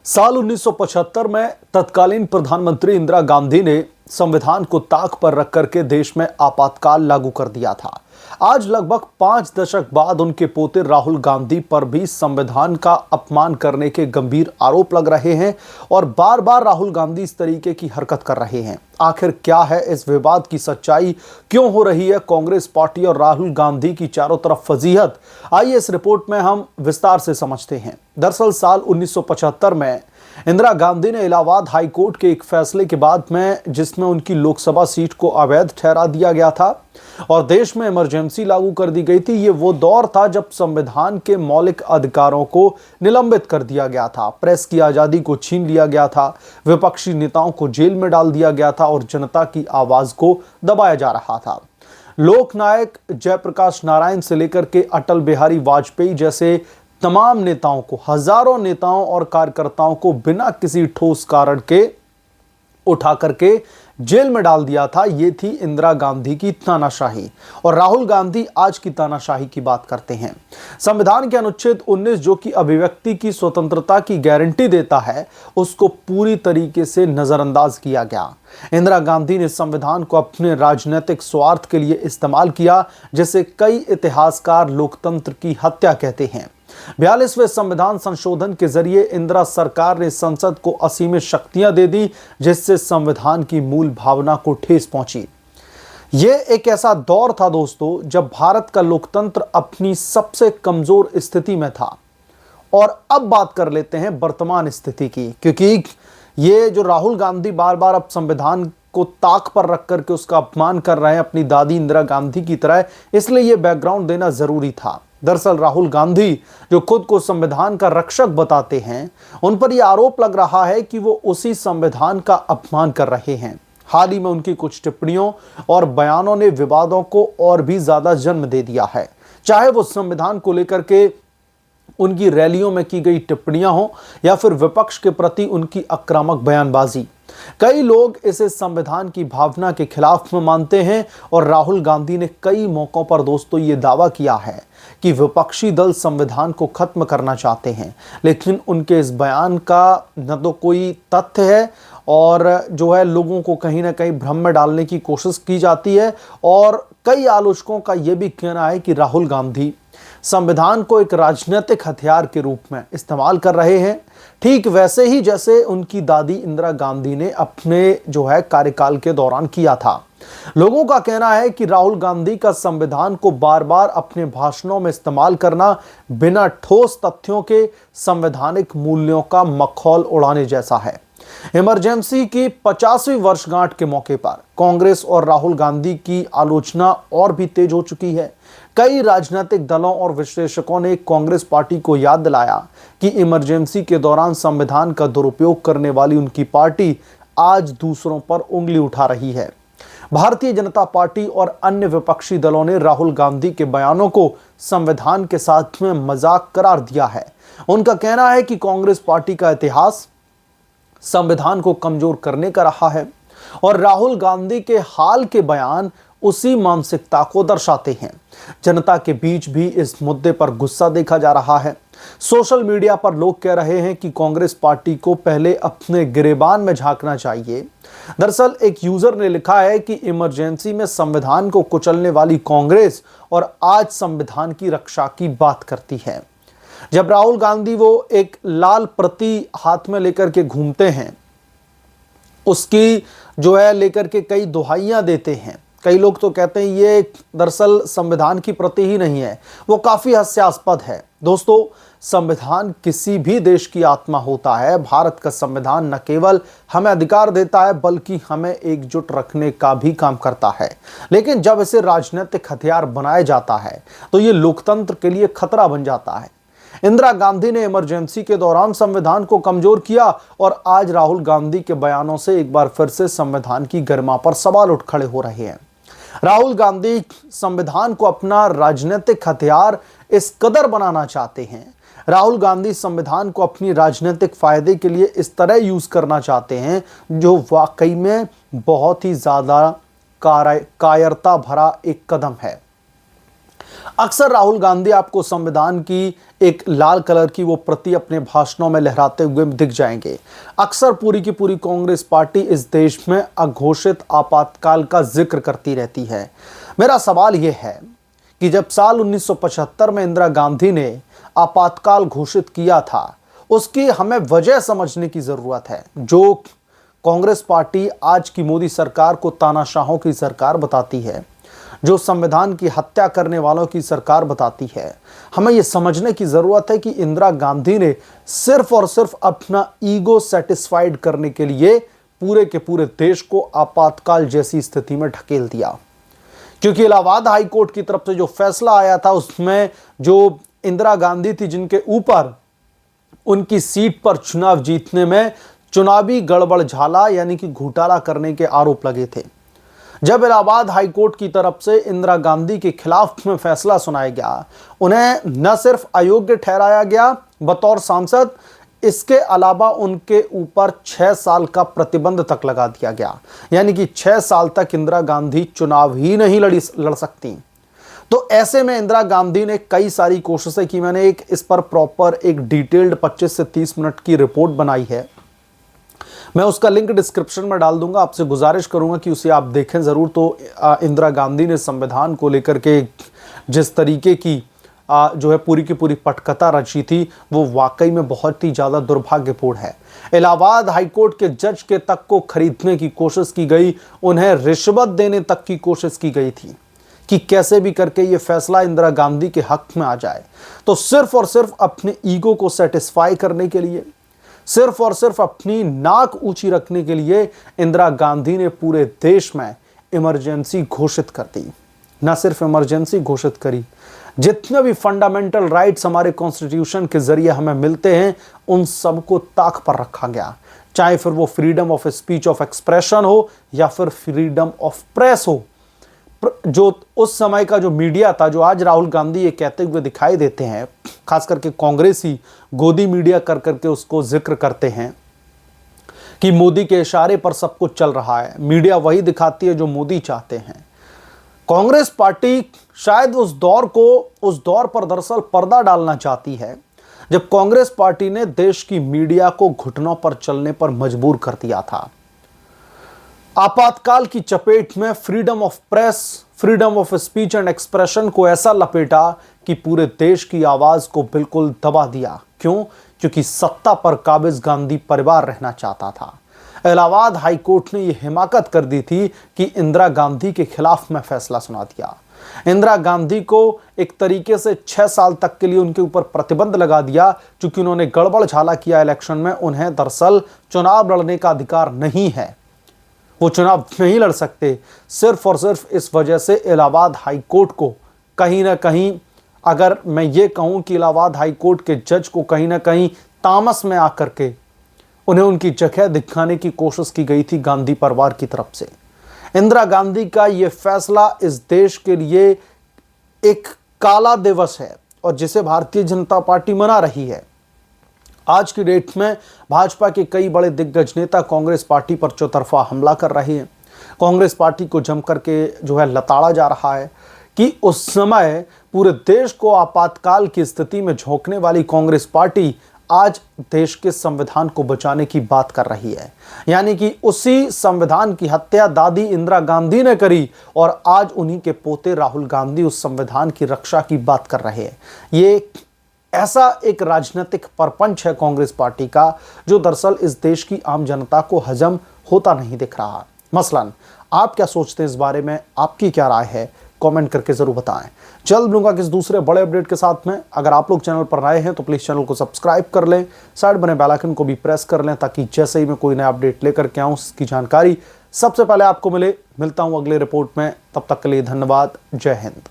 साल 1975 में तत्कालीन प्रधानमंत्री इंदिरा गांधी ने संविधान को ताक पर रख करके देश में आपातकाल लागू कर दिया था। आज लगभग 5 दशक बाद उनके पोते राहुल गांधी पर भी संविधान का अपमान करने के गंभीर आरोप लग रहे हैं और बार बार राहुल गांधी इस तरीके की हरकत कर रहे हैं। आखिर क्या है इस विवाद की सच्चाई, क्यों हो रही है कांग्रेस पार्टी और राहुल गांधी की चारों तरफ फजीहत, आइए इस रिपोर्ट में हम विस्तार से समझते हैं। दरअसल साल 1975 में इंदिरा गांधी ने इलाहाबाद हाई कोर्ट के एक फैसले के बाद में जिसमें उनकी लोकसभा सीट को अवैध ठहरा दिया गया था और देश में इमरजेंसी लागू कर दी गई थी। ये वो दौर था जब संविधान के मौलिक अधिकारों को निलंबित कर दिया गया था, प्रेस की आजादी को छीन लिया गया था, विपक्षी नेताओं को जेल में डाल दिया गया था और जनता की आवाज को दबाया जा रहा था। लोकनायक जयप्रकाश नारायण से लेकर के अटल बिहारी वाजपेयी जैसे तमाम नेताओं को, हजारों नेताओं और कार्यकर्ताओं को बिना किसी ठोस कारण के उठा करके जेल में डाल दिया था। यह थी इंदिरा गांधी की तानाशाही और राहुल गांधी आज की तानाशाही की बात करते हैं। संविधान के अनुच्छेद 19 जो कि अभिव्यक्ति की स्वतंत्रता की गारंटी देता है, उसको पूरी तरीके से नजरअंदाज किया गया। इंदिरा गांधी ने संविधान को अपने राजनीतिक स्वार्थ के लिए इस्तेमाल किया, जिसे कई इतिहासकार लोकतंत्र की हत्या कहते हैं। 42वें संविधान संशोधन के जरिए इंदिरा सरकार ने संसद को असीमित शक्तियां दे दी, जिससे संविधान की मूल भावना को ठेस पहुंची। यह एक ऐसा दौर था दोस्तों जब भारत का लोकतंत्र अपनी सबसे कमजोर स्थिति में था। और अब बात कर लेते हैं वर्तमान स्थिति की, क्योंकि ये जो राहुल गांधी बार बार अब संविधान को ताक पर रख करके उसका अपमान कर रहे हैं अपनी दादी इंदिरा गांधी की तरह, इसलिए यह बैकग्राउंड देना जरूरी था। दरअसल राहुल गांधी जो खुद को संविधान का रक्षक बताते हैं, उन पर यह आरोप लग रहा है कि वो उसी संविधान का अपमान कर रहे हैं। हाल ही में उनकी कुछ टिप्पणियों और बयानों ने विवादों को और भी ज्यादा जन्म दे दिया है, चाहे वो संविधान को लेकर के उनकी रैलियों में की गई टिप्पणियां हो या फिर विपक्ष के प्रति उनकी आक्रामक बयानबाजी। कई लोग इसे संविधान की भावना के खिलाफ में मानते हैं और राहुल गांधी ने कई मौकों पर दोस्तों ये दावा किया है कि विपक्षी दल संविधान को खत्म करना चाहते हैं, लेकिन उनके इस बयान का न तो कोई तथ्य है और जो है लोगों को कहीं ना कहीं भ्रम में डालने की कोशिश की जाती है। और कई आलोचकों का यह भी कहना है कि राहुल गांधी संविधान को एक राजनीतिक हथियार के रूप में इस्तेमाल कर रहे हैं, ठीक वैसे ही जैसे उनकी दादी इंदिरा गांधी ने अपने जो है कार्यकाल के दौरान किया था। लोगों का कहना है कि राहुल गांधी का संविधान को बार बार अपने भाषणों में इस्तेमाल करना बिना ठोस तथ्यों के संवैधानिक मूल्यों का मखौल उड़ाने जैसा है। इमरजेंसी की 50वीं वर्षगांठ के मौके पर कांग्रेस और राहुल गांधी की आलोचना और भी तेज हो चुकी है। कई राजनीतिक दलों और विश्लेषकों ने कांग्रेस पार्टी को याद दिलाया कि इमरजेंसी के दौरान संविधान का दुरुपयोग करने वाली उनकी पार्टी आज दूसरों पर उंगली उठा रही है। भारतीय जनता पार्टी और अन्य विपक्षी दलों ने राहुल गांधी के बयानों को संविधान के साथ में मजाक करार दिया है। उनका कहना है कि कांग्रेस पार्टी का इतिहास संविधान को कमजोर करने का रहा है और राहुल गांधी के हाल के बयान उसी मानसिकता को दर्शाते हैं। जनता के बीच भी इस मुद्दे पर गुस्सा देखा जा रहा है। सोशल मीडिया पर लोग कह रहे हैं कि कांग्रेस पार्टी को पहले अपने गिरेबान में झांकना चाहिए। दरअसल एक यूजर ने लिखा है कि इमरजेंसी में संविधान को कुचलने वाली कांग्रेस और आज संविधान की रक्षा की बात करती है। जब राहुल गांधी वो एक लाल प्रति हाथ में लेकर के घूमते हैं, उसकी जो है लेकर के कई दुहाइयां देते हैं। कई लोग तो कहते हैं ये दरअसल संविधान की प्रति ही नहीं है, वो काफी हास्यास्पद है। दोस्तों, संविधान किसी भी देश की आत्मा होता है। भारत का संविधान न केवल हमें अधिकार देता है बल्कि हमें एकजुट रखने का भी काम करता है, लेकिन जब इसे राजनीतिक हथियार बनाया जाता है तो ये लोकतंत्र के लिए खतरा बन जाता है। इंदिरा गांधी ने इमरजेंसी के दौरान संविधान को कमजोर किया और आज राहुल गांधी के बयानों से एक बार फिर से संविधान की गरिमा पर सवाल उठ खड़े हो रहे हैं। राहुल गांधी संविधान को अपना राजनीतिक हथियार इस कदर बनाना चाहते हैं। राहुल गांधी संविधान को अपनी राजनीतिक फायदे के लिए इस तरह यूज करना चाहते हैं, जो वाकई में बहुत ही ज्यादा कायरता भरा एक कदम है। अक्सर राहुल गांधी आपको संविधान की एक लाल कलर की वो प्रति अपने भाषणों में लहराते हुए दिख जाएंगे। अक्सर पूरी की पूरी कांग्रेस पार्टी इस देश में अघोषित आपातकाल का जिक्र करती रहती है। मेरा सवाल यह है कि जब साल 1975 में इंदिरा गांधी ने आपातकाल घोषित किया था, उसकी हमें वजह समझने की जरूरत है। जो कांग्रेस पार्टी आज की मोदी सरकार को तानाशाहों की सरकार बताती है, जो संविधान की हत्या करने वालों की सरकार बताती है, हमें यह समझने की जरूरत है कि इंदिरा गांधी ने सिर्फ और सिर्फ अपना ईगो सेटिस्फाइड करने के लिए पूरे के पूरे देश को आपातकाल जैसी स्थिति में ढकेल दिया। क्योंकि इलाहाबाद हाई कोर्ट की तरफ से जो फैसला आया था, उसमें जो इंदिरा गांधी थी, जिनके ऊपर उनकी सीट पर चुनाव जीतने में चुनावी गड़बड़ झाला यानी कि घोटाला करने के आरोप लगे थे, जब इलाहाबाद हाई कोर्ट की तरफ से इंदिरा गांधी के खिलाफ में फैसला सुनाया गया, उन्हें न सिर्फ अयोग्य ठहराया गया बतौर सांसद, इसके अलावा उनके ऊपर 6 साल का प्रतिबंध तक लगा दिया गया। यानी कि 6 साल तक इंदिरा गांधी चुनाव ही नहीं लड़ सकती। तो ऐसे में इंदिरा गांधी ने कई सारी कोशिशें की। मैंने इस पर प्रॉपर एक डिटेल्ड 25 से 30 मिनट की रिपोर्ट बनाई है, मैं उसका लिंक डिस्क्रिप्शन में डाल दूंगा। आपसे गुजारिश करूंगा कि उसे आप देखें ज़रूर। तो इंदिरा गांधी ने संविधान को लेकर के जिस तरीके की जो है पूरी की पूरी पटकथा रची थी, वो वाकई में बहुत ही ज़्यादा दुर्भाग्यपूर्ण है। इलाहाबाद हाईकोर्ट के जज के तक को खरीदने की कोशिश की गई, उन्हें रिश्वत देने तक की कोशिश की गई थी कि कैसे भी करके ये फैसला इंदिरा गांधी के हक में आ जाए। तो सिर्फ और सिर्फ अपने ईगो को सेटिस्फाई करने के लिए, सिर्फ और सिर्फ अपनी नाक ऊंची रखने के लिए इंदिरा गांधी ने पूरे देश में इमरजेंसी घोषित कर दी। न सिर्फ इमरजेंसी घोषित करी, जितने भी फंडामेंटल राइट्स हमारे कॉन्स्टिट्यूशन के जरिए हमें मिलते हैं, उन सबको ताक पर रखा गया। चाहे फिर वो freedom of speech of expression हो या फिर फ्रीडम ऑफ प्रेस हो। जो उस समय का जो मीडिया था, जो आज राहुल गांधी ये कहते हुए दिखाई देते हैं, खास करके कांग्रेसी गोदी मीडिया कर करके उसको जिक्र करते हैं कि मोदी के इशारे पर सब कुछ चल रहा है। मीडिया वही दिखाती है जो मोदी चाहते हैं। कांग्रेस पार्टी शायद उस दौर पर दरअसल पर्दा डालना चाहती है जब कांग्रेस पार्टी ने देश की मीडिया को घुटनों पर चलने पर मजबूर कर दिया था। आपातकाल की चपेट में freedom of press, freedom of speech and expression को ऐसा लपेटा कि पूरे देश की आवाज को बिल्कुल दबा दिया। क्यों? क्योंकि सत्ता पर काबिज गांधी परिवार रहना चाहता था। इलाहाबाद हाई कोर्ट ने यह हिमाकत कर दी थी कि इंदिरा गांधी के खिलाफ में फैसला सुना दिया। इंदिरा गांधी को एक तरीके से 6 साल तक के लिए उनके ऊपर प्रतिबंध लगा दिया, क्योंकि उन्होंने गड़बड़ झाला किया इलेक्शन में। उन्हें दरअसल चुनाव लड़ने का अधिकार नहीं है, वो चुनाव नहीं लड़ सकते। सिर्फ और सिर्फ इस वजह से इलाहाबाद हाई कोर्ट को कहीं ना कहीं, अगर मैं ये कहूं कि इलाहाबाद हाई कोर्ट के जज को कहीं ना कहीं तामस में आकर के उन्हें उनकी जगह दिखाने की कोशिश की गई थी गांधी परिवार की तरफ से। इंदिरा गांधी का यह फैसला इस देश के लिए एक काला दिवस है और जिसे भारतीय जनता पार्टी मना रही है। आज की डेट में भाजपा के कई बड़े दिग्गज नेता कांग्रेस पार्टी पर चौतरफा हमला कर रहे हैं। कांग्रेस पार्टी को जमकर के जो है लताड़ा जा रहा है कि उस समय पूरे देश को आपातकाल की स्थिति में झोंकने वाली कांग्रेस पार्टी आज देश के संविधान को बचाने की बात कर रही है। यानी कि उसी संविधान की हत्या दादी इंदिरा गांधी ने करी और आज उन्हीं के पोते राहुल गांधी उस संविधान की रक्षा की बात कर रहे हैं। ये ऐसा एक राजनीतिक परपंच है कांग्रेस पार्टी का, जो दरअसल इस देश की आम जनता को हजम होता नहीं दिख रहा। मसलन आप क्या सोचते हैं इस बारे में? आपकी क्या राय है? कमेंट करके जरूर बताएं। जल्द मिलूंगा किस दूसरे बड़े अपडेट के साथ में। अगर आप लोग चैनल पर नए हैं तो प्लीज चैनल को सब्सक्राइब कर लें, साइड बने बेल आइकन को भी प्रेस कर लें, ताकि जैसे ही मैं कोई नया अपडेट लेकर के आऊं उसकी जानकारी सबसे पहले आपको मिले। मिलता हूं अगले रिपोर्ट में, तब तक के लिए धन्यवाद। जय हिंद।